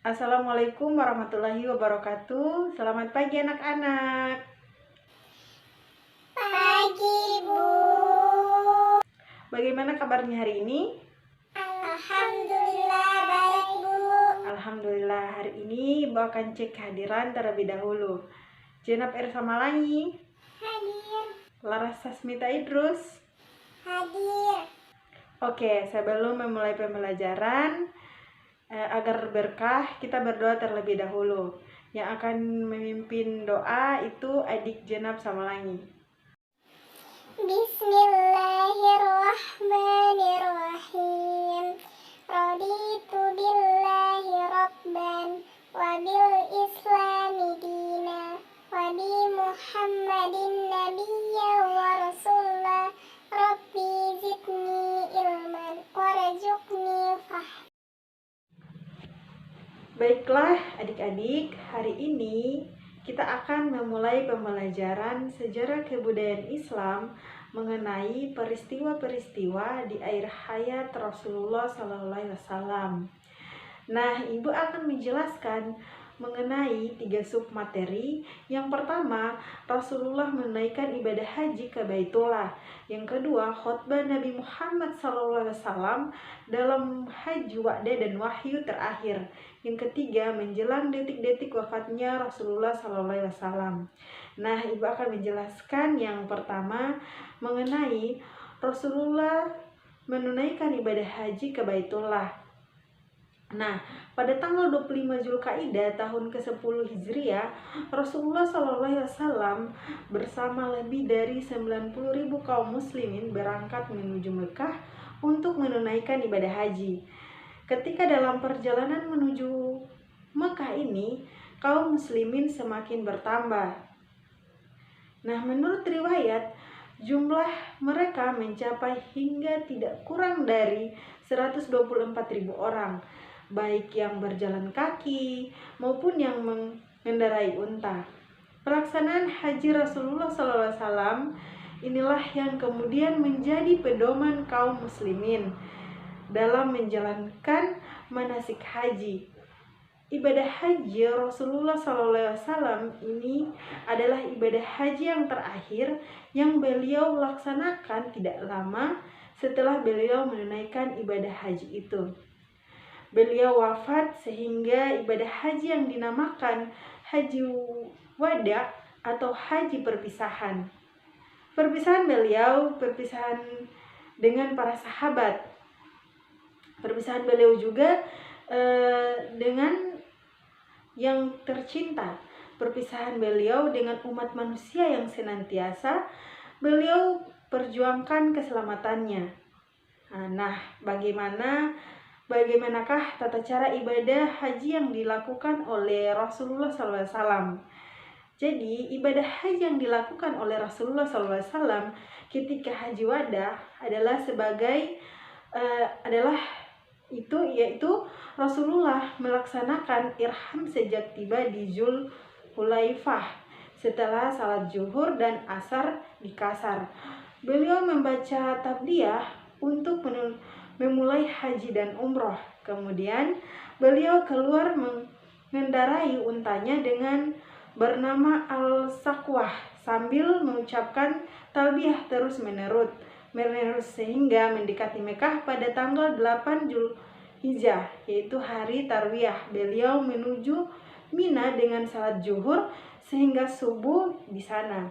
Assalamualaikum warahmatullahi wabarakatuh. Selamat pagi anak-anak. Pagi, Bu. Bagaimana kabarnya hari ini? Alhamdulillah baik, Bu. Alhamdulillah, hari ini Ibu akan cek kehadiran terlebih dahulu. Jenab Ersa Malangi, Hadir. Laras Sasmita Idrus. Hadir. Oke, sebelum memulai pembelajaran, agar berkah, kita berdoa terlebih dahulu. Yang akan memimpin doa itu adik Jenab Samalangi. Bismillahirrahmanirrahim. Raditu billahi rabban wa bil islami dina wa bi Muhammadin nabiyya wa rasulah. Rabbi zidni ilman warzuqni fahma. Baiklah adik-adik, hari ini kita akan memulai pembelajaran sejarah kebudayaan Islam mengenai peristiwa-peristiwa di akhir hayat Rasulullah SAW. Nah, Ibu akan menjelaskan mengenai 3 submateri. Yang pertama, Rasulullah menunaikan ibadah haji ke Baitullah. Yang kedua, khutbah Nabi Muhammad SAW dalam haji wa'dah dan wahyu terakhir. Yang ketiga, menjelang detik-detik wafatnya Rasulullah SAW. Nah, Ibu akan menjelaskan yang pertama mengenai Rasulullah menunaikan ibadah haji ke Baitullah. Nah, pada tanggal 25 Zulkaidah tahun ke-10 Hijriah, Rasulullah SAW bersama lebih dari 90.000 kaum muslimin berangkat menuju Mekah untuk menunaikan ibadah haji. Ketika dalam perjalanan menuju Mekah ini, kaum muslimin semakin bertambah. Nah, menurut riwayat, jumlah mereka mencapai hingga tidak kurang dari 124.000 orang, baik yang berjalan kaki maupun yang mengendarai unta. Pelaksanaan haji Rasulullah SAW inilah yang kemudian menjadi pedoman kaum muslimin dalam menjalankan manasik haji. Ibadah haji Rasulullah SAW ini adalah ibadah haji yang terakhir yang beliau laksanakan tidak lama setelah beliau menunaikan ibadah haji itu. Beliau wafat sehingga ibadah haji yang dinamakan haji wada atau haji perpisahan. Perpisahan beliau, perpisahan dengan para sahabat. Perpisahan beliau juga dengan yang tercinta. Perpisahan beliau dengan umat manusia yang senantiasa beliau perjuangkan keselamatannya. Nah, bagaimanakah tata cara ibadah haji yang dilakukan oleh Rasulullah SAW? Jadi, ibadah haji yang dilakukan oleh Rasulullah SAW ketika haji wada adalah yaitu Rasulullah melaksanakan irham sejak tiba di Zulhulaifah setelah salat zuhur dan asar di Qasar. Beliau membaca tabdiyah untuk memulai haji dan umroh. Kemudian beliau keluar mengendarai untanya dengan bernama Al-Sakwah sambil mengucapkan talbiyah terus-menerus sehingga mendekati Mekah pada tanggal 8 Zulhijjah, yaitu hari Tarwiyah. Beliau menuju Mina dengan salat zuhur sehingga subuh di sana.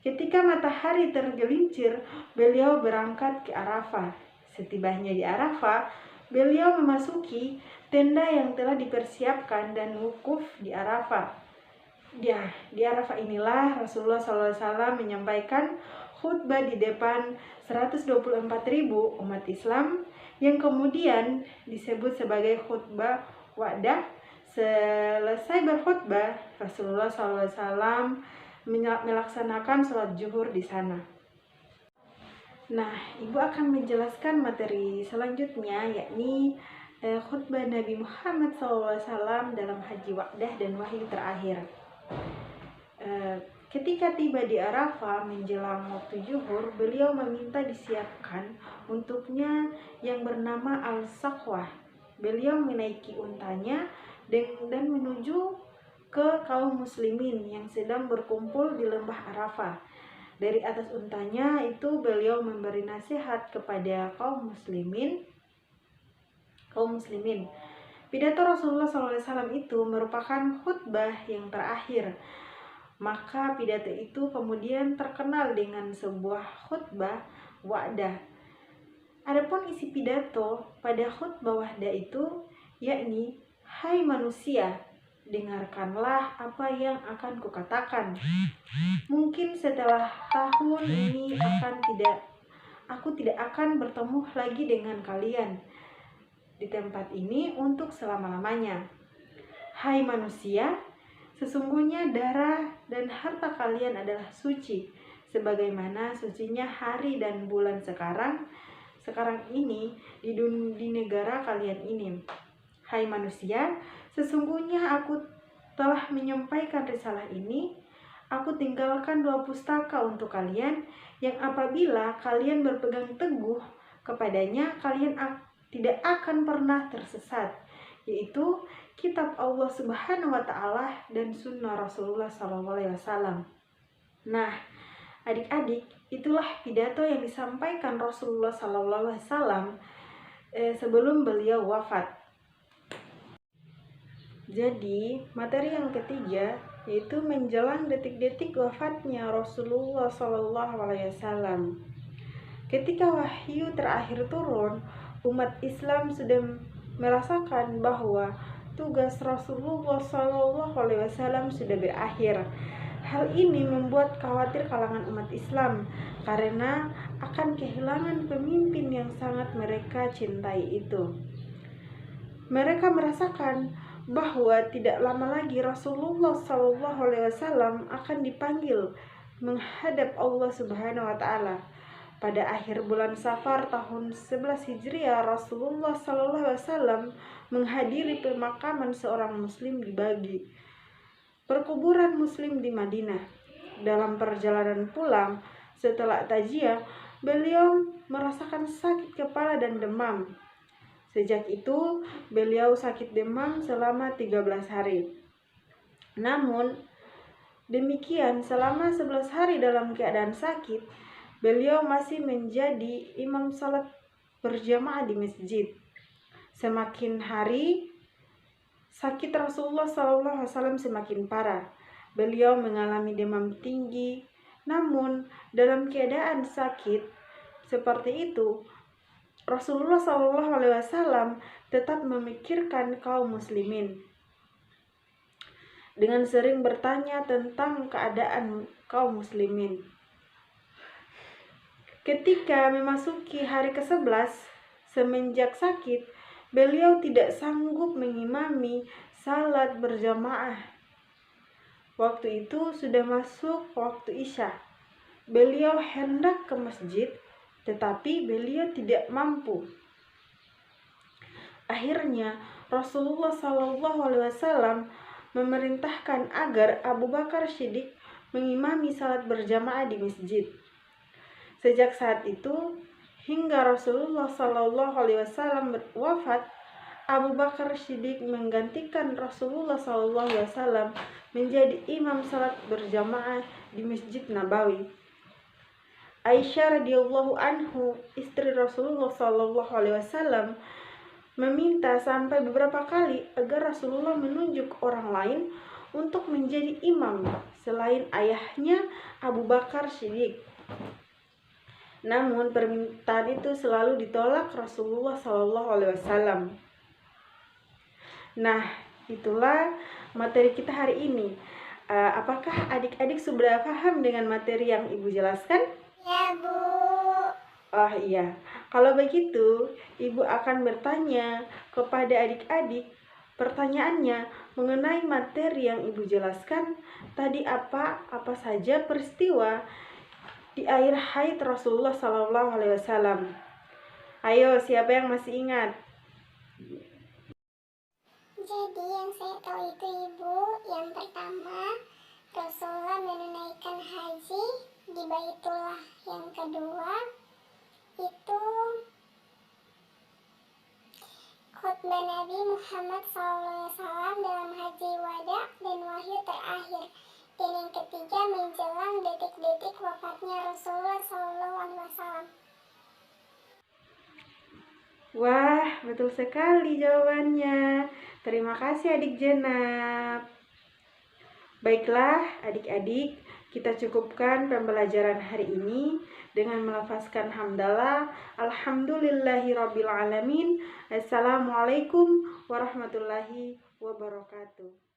Ketika matahari tergelincir, beliau berangkat ke Arafah. Setibanya di Arafah, beliau memasuki tenda yang telah dipersiapkan dan wukuf di Arafah. Di Arafah inilah Rasulullah SAW menyampaikan khutbah di depan 124.000 umat Islam yang kemudian disebut sebagai khutbah wa'dah. Selesai berkhutbah, Rasulullah SAW melaksanakan sholat zuhur di sana. Nah, Ibu akan menjelaskan materi selanjutnya, yakni khutbah Nabi Muhammad SAW dalam haji wa'dah dan wahyu terakhir. Ketika tiba di Arafah menjelang waktu zuhur, beliau meminta disiapkan untuknya yang bernama Al-Sakwah. Beliau menaiki untanya dan menuju ke kaum muslimin yang sedang berkumpul di lembah Arafah. Dari atas untanya itu beliau memberi nasihat kepada kaum muslimin. Pidato Rasulullah SAW itu merupakan khutbah yang terakhir. Maka pidato itu kemudian terkenal dengan sebuah khutbah wa'dah. Adapun isi pidato pada khutbah wa'dah itu yakni, hai manusia, dengarkanlah apa yang akan kukatakan. Mungkin setelah tahun ini aku tidak akan bertemu lagi dengan kalian di tempat ini untuk selama-lamanya. Hai manusia, sesungguhnya darah dan harta kalian adalah suci, sebagaimana sucinya hari dan bulan sekarang ini di negara kalian ini. Hai manusia, sesungguhnya aku telah menyampaikan risalah ini. Aku tinggalkan 2 pustaka untuk kalian, yang apabila kalian berpegang teguh kepadanya, kalian tidak akan pernah tersesat, yaitu kitab Allah Subhanahu wa Ta'ala dan sunnah Rasulullah SAW. Nah, adik-adik, itulah pidato yang disampaikan Rasulullah SAW sebelum beliau wafat. Jadi, materi yang ketiga yaitu menjelang detik-detik wafatnya Rasulullah SAW. Ketika wahyu terakhir turun, umat Islam sudah merasakan bahwa tugas Rasulullah SAW sudah berakhir. Hal ini membuat khawatir kalangan umat Islam karena akan kehilangan pemimpin yang sangat mereka cintai itu. Mereka merasakan bahwa tidak lama lagi Rasulullah SAW akan dipanggil menghadap Allah Subhanahu wa Ta'ala. Pada akhir bulan Safar tahun 11 Hijriah, Rasulullah SAW menghadiri pemakaman seorang muslim di Baqi, perkuburan muslim di Madinah. Dalam perjalanan pulang setelah takziah, beliau merasakan sakit kepala dan demam. Sejak itu, beliau sakit demam selama 13 hari. Namun, demikian selama 11 hari dalam keadaan sakit, beliau masih menjadi imam salat berjamaah di masjid. Semakin hari, sakit Rasulullah SAW semakin parah. Beliau mengalami demam tinggi. Namun, dalam keadaan sakit seperti itu, Rasulullah SAW tetap memikirkan kaum muslimin dengan sering bertanya tentang keadaan kaum muslimin. Ketika memasuki hari ke-11 semenjak sakit, beliau tidak sanggup mengimami salat berjamaah. Waktu itu sudah masuk waktu Isya. Beliau hendak ke masjid, tetapi beliau tidak mampu. Akhirnya Rasulullah SAW memerintahkan agar Abu Bakar Siddiq mengimami salat berjamaah di masjid. Sejak saat itu hingga Rasulullah SAW wafat, Abu Bakar Siddiq menggantikan Rasulullah SAW menjadi imam salat berjamaah di Masjid Nabawi. Aisyah radhiyallahu anhu, istri Rasulullah SAW, meminta sampai beberapa kali agar Rasulullah menunjuk orang lain untuk menjadi imam selain ayahnya Abu Bakar Siddiq. Namun permintaan itu selalu ditolak Rasulullah SAW. Nah, itulah materi kita hari ini. Apakah adik-adik sudah paham dengan materi yang Ibu jelaskan? Ya, Bu. Oh iya, kalau begitu Ibu akan bertanya kepada adik-adik pertanyaannya mengenai materi yang Ibu jelaskan tadi, apa saja peristiwa di akhir hayat Rasulullah SAW. Ayo, siapa yang masih ingat? Jadi yang saya tahu itu, Ibu, yang pertama Rasulullah menunaikan haji di Baitullah. Yang kedua itu khutbah Nabi Muhammad SAW hajnya Rasulullah SAW. Wah, betul sekali jawabannya. Terima kasih adik Jenab. Baiklah adik-adik, kita cukupkan pembelajaran hari ini dengan melafazkan hamdalah. Alhamdulillahirabbil alamin. Assalamualaikum warahmatullahi wabarakatuh.